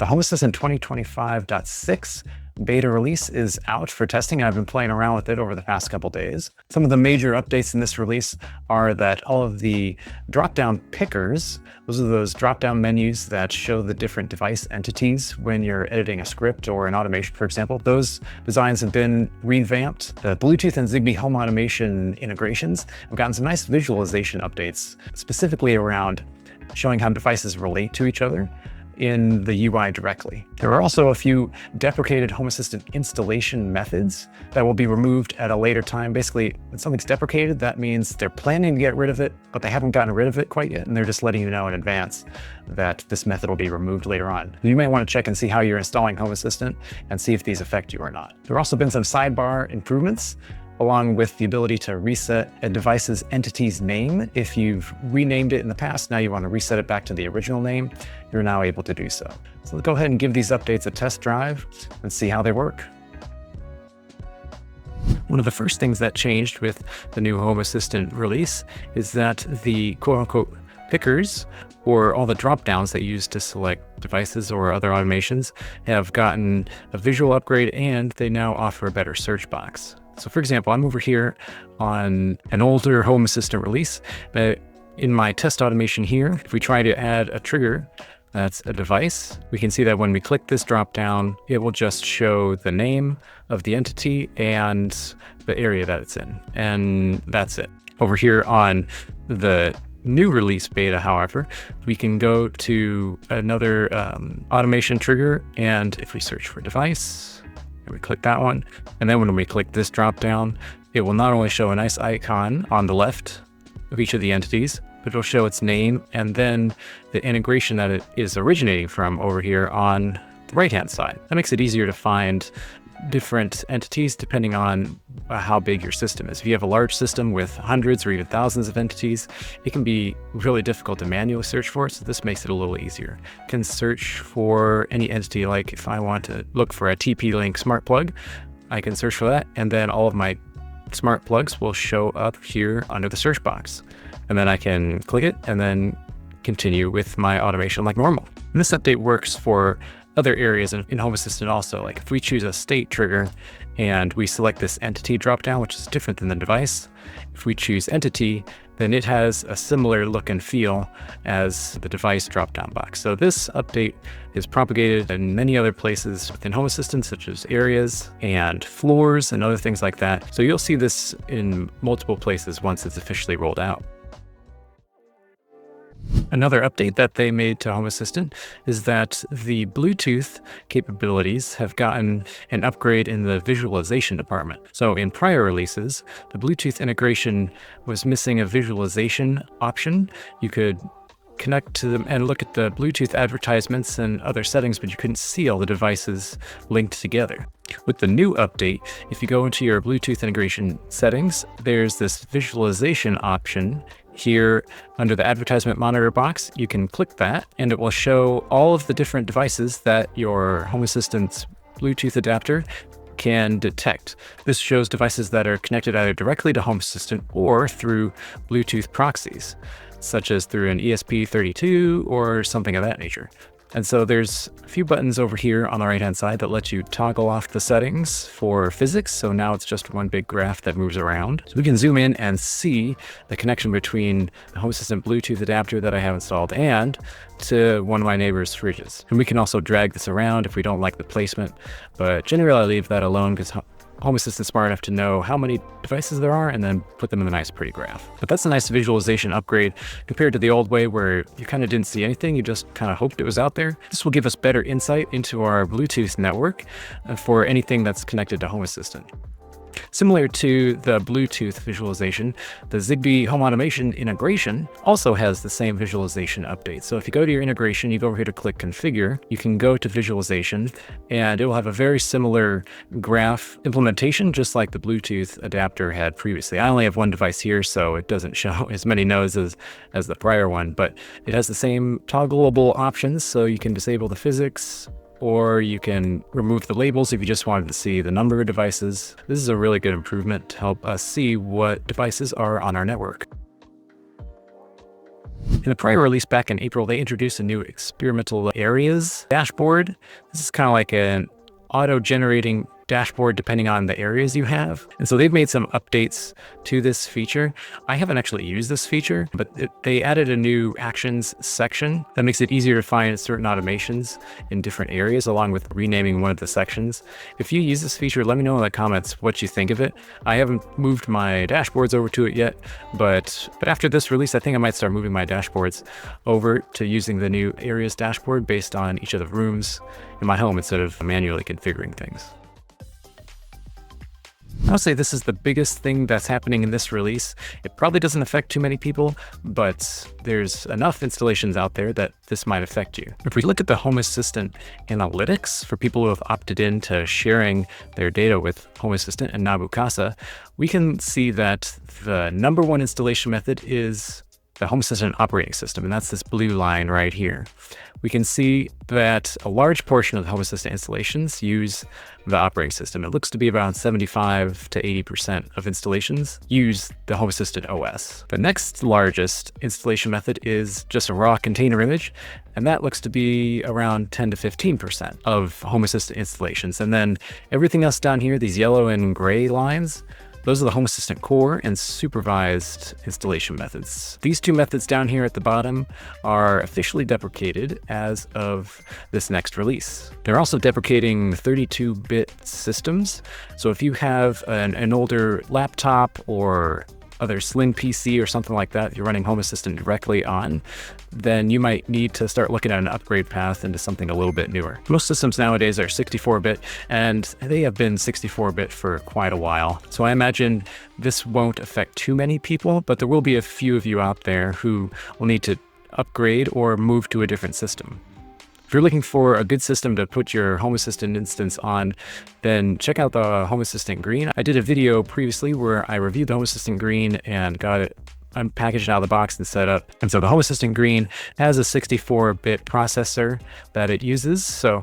The Home Assistant 2025.6 beta release is out for testing. I've been playing around with it over the past couple days. Some of the major updates in this release are that all of the Dropdown Pickers, those are those drop-down menus that show the different device entities when you're editing a script or an automation, for example, those designs have been revamped. The Bluetooth and Zigbee home automation integrations have gotten some nice visualization updates, specifically around showing how devices relate to each other in the UI directly. There are also a few deprecated Home Assistant installation methods that will be removed at a later time. Basically, when something's deprecated, that means they're planning to get rid of it, but they haven't gotten rid of it quite yet, and they're just letting you know in advance that this method will be removed later on. You may want to check and see how you're installing Home Assistant and see if these affect you or not. There have also been some sidebar improvements, along with the ability to reset a device's entity's name. If you've renamed it in the past, now you want to reset it back to the original name, you're now able to do so. So let's go ahead and give these updates a test drive and see how they work. One of the first things that changed with the new Home Assistant release is that the quote-unquote pickers, or all the drop-downs that you use to select devices or other automations, have gotten a visual upgrade, and they now offer a better search box. So for example, I'm over here on an older Home Assistant release. In my test automation here, if we try to add a trigger that's a device, we can see that when we click this drop down, it will just show the name of the entity and the area that it's in, and that's it. Over here on the new release beta, however, we can go to another automation trigger, and if we search for device, we click that one, and then when we click this drop down, it will not only show a nice icon on the left of each of the entities, but it'll show its name and then the integration that it is originating from over here on the right hand side. That makes it easier to find different entities depending on how big your system is. If you have a large system with hundreds or even thousands of entities, it can be really difficult to manually search for it, so this makes it a little easier. You can search for any entity, like if I want to look for a TP-Link smart plug, I can search for that, and then all of my smart plugs will show up here under the search box. And then I can click it and then continue with my automation like normal. And this update works for other areas in Home Assistant also. Like if we choose a state trigger and we select this entity dropdown, which is different than the device, if we choose entity, then it has a similar look and feel as the device dropdown box. So this update is propagated in many other places within Home Assistant, such as areas and floors and other things like that. So you'll see this in multiple places once it's officially rolled out. Another update that they made to Home Assistant is that the Bluetooth capabilities have gotten an upgrade in the visualization department. So in prior releases, the Bluetooth integration was missing a visualization option. You could connect to them and look at the Bluetooth advertisements and other settings, but you couldn't see all the devices linked together. With the new update, if you go into your Bluetooth integration settings, there's this visualization option here under the advertisement monitor box. You can click that and it will show all of the different devices that your Home Assistant's Bluetooth adapter can detect. This shows devices that are connected either directly to Home Assistant or through Bluetooth proxies, such as through an ESP32 or something of that nature. And so there's a few buttons over here on the right-hand side that let you toggle off the settings for physics. So now it's just one big graph that moves around. So we can zoom in and see the connection between the Home Assistant Bluetooth adapter that I have installed and to one of my neighbor's fridges. And we can also drag this around if we don't like the placement, but generally I leave that alone because Home Assistant's smart enough to know how many devices there are and then put them in a nice pretty graph. But that's a nice visualization upgrade compared to the old way where you kind of didn't see anything, you just kind of hoped it was out there. This will give us better insight into our Bluetooth network for anything that's connected to Home Assistant. Similar to the Bluetooth visualization, the Zigbee home automation integration also has the same visualization update. So if you go to your integration, you go over here to click configure, you can go to visualization and it will have a very similar graph implementation, just like the Bluetooth adapter had previously. I only have one device here, so it doesn't show as many nodes as the prior one, but it has the same toggleable options. So you can disable the physics, or you can remove the labels if you just wanted to see the number of devices. This is a really good improvement to help us see what devices are on our network. In the prior release back in April, they introduced a new experimental areas dashboard. This is kind of like an auto-generating dashboard depending on the areas you have. And so they've made some updates to this feature. I haven't actually used this feature, but they added a new actions section that makes it easier to find certain automations in different areas, along with renaming one of the sections. If you use this feature, let me know in the comments what you think of it. I haven't moved my dashboards over to it yet, but after this release, I think I might start moving my dashboards over to using the new areas dashboard based on each of the rooms in my home instead of manually configuring things. I'll say this is the biggest thing that's happening in this release. It probably doesn't affect too many people, but there's enough installations out there that this might affect you. If we look at the Home Assistant analytics for people who have opted in to sharing their data with Home Assistant and Nabu Casa, we can see that the number one installation method is the Home Assistant operating system, and that's this blue line right here. We can see that a large portion of the Home Assistant installations use the operating system. It looks to be around 75 to 80% of installations use the Home Assistant OS. The next largest installation method is just a raw container image, and that looks to be around 10 to 15% of Home Assistant installations. And then everything else down here, these yellow and gray lines, those are the Home Assistant core and supervised installation methods. These two methods down here at the bottom are officially deprecated as of this next release. They're also deprecating 32-bit systems. So if you have an older laptop or other Slim PC or something like that you're running Home Assistant directly on, then you might need to start looking at an upgrade path into something a little bit newer. Most systems nowadays are 64-bit, and they have been 64-bit for quite a while. So I imagine this won't affect too many people, but there will be a few of you out there who will need to upgrade or move to a different system. If you're looking for a good system to put your Home Assistant instance on, then check out the Home Assistant Green. I did a video previously where I reviewed the Home Assistant Green and got it unpackaged out of the box and set up. And so the Home Assistant Green has a 64-bit processor that it uses. So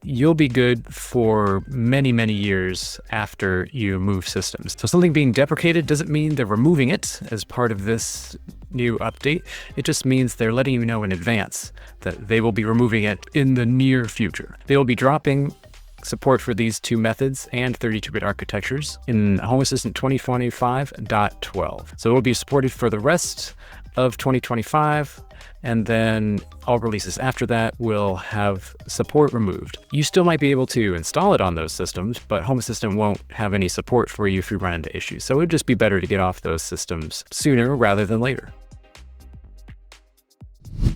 you'll be good for many, many years after you move systems. So something being deprecated doesn't mean they're removing it as part of this new update. It just means they're letting you know in advance that they will be removing it in the near future. They will be dropping support for these two methods and 32-bit architectures in Home Assistant 2025.12. So it will be supported for the rest of 2025, and then all releases after that will have support removed. You still might be able to install it on those systems, but Home Assistant won't have any support for you if you run into issues. So it would just be better to get off those systems sooner rather than later.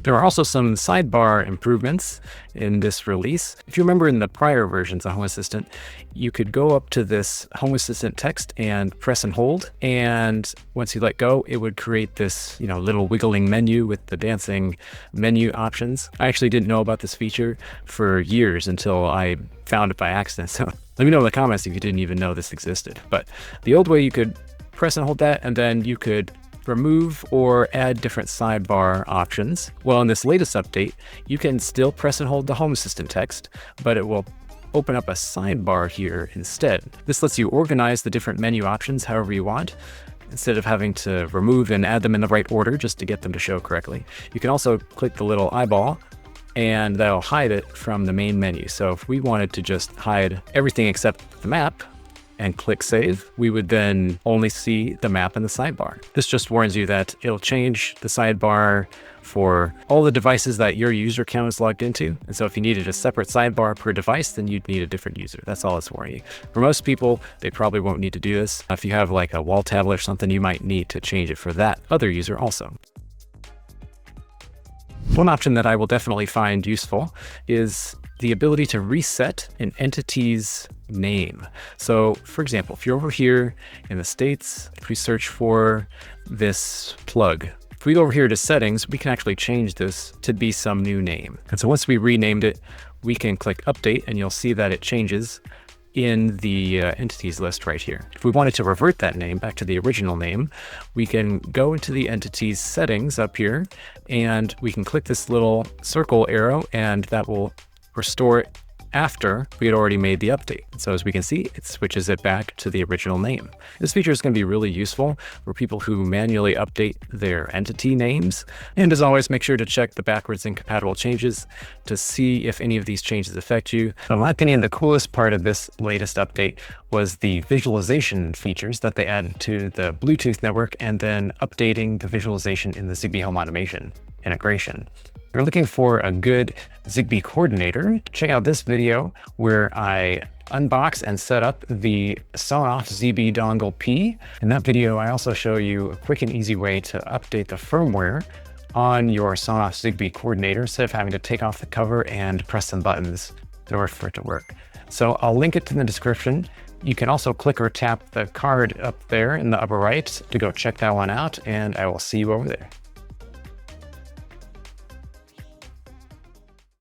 There are also some sidebar improvements in this release. If you remember in the prior versions of Home Assistant, you could go up to this Home Assistant text and press and hold. And once you let go, it would create this, little wiggling menu with the dancing menu options. I actually didn't know about this feature for years until I found it by accident. So let me know in the comments if you didn't even know this existed. But the old way, you could press and hold that, and then you could remove or add different sidebar options. Well, in this latest update, you can still press and hold the Home Assistant text, but it will open up a sidebar here instead. This lets you organize the different menu options however you want, instead of having to remove and add them in the right order just to get them to show correctly. You can also click the little eyeball, and that'll hide it from the main menu. So if we wanted to just hide everything except the map, and click save, we would then only see the map and the sidebar. This just warns you that it'll change the sidebar for all the devices that your user account is logged into. And so if you needed a separate sidebar per device, then you'd need a different user. That's all it's warning you. For most people, they probably won't need to do this. If you have like a wall tablet or something, you might need to change it for that other user also. One option that I will definitely find useful is the ability to reset an entity's name. So for example, if you're over here in the States, if we search for this plug, if we go over here to settings, we can actually change this to be some new name. And so once we renamed it, we can click update, and you'll see that it changes in the entities list right here. If we wanted to revert that name back to the original name, we can go into the entities settings up here, and we can click this little circle arrow, and that will restore it after we had already made the update. So as we can see, it switches it back to the original name. This feature is going to be really useful for people who manually update their entity names. And as always, make sure to check the backwards incompatible changes to see if any of these changes affect you. In my opinion, the coolest part of this latest update was the visualization features that they added to the Bluetooth network, and then updating the visualization in the Zigbee Home Automation integration. If you're looking for a good Zigbee coordinator, check out this video where I unbox and set up the Sonoff Zigbee Dongle P. In that video, I also show you a quick and easy way to update the firmware on your Sonoff Zigbee coordinator instead of having to take off the cover and press some buttons in order for it to work. So I'll link it in the description. You can also click or tap the card up there in the upper right to go check that one out, and I will see you over there.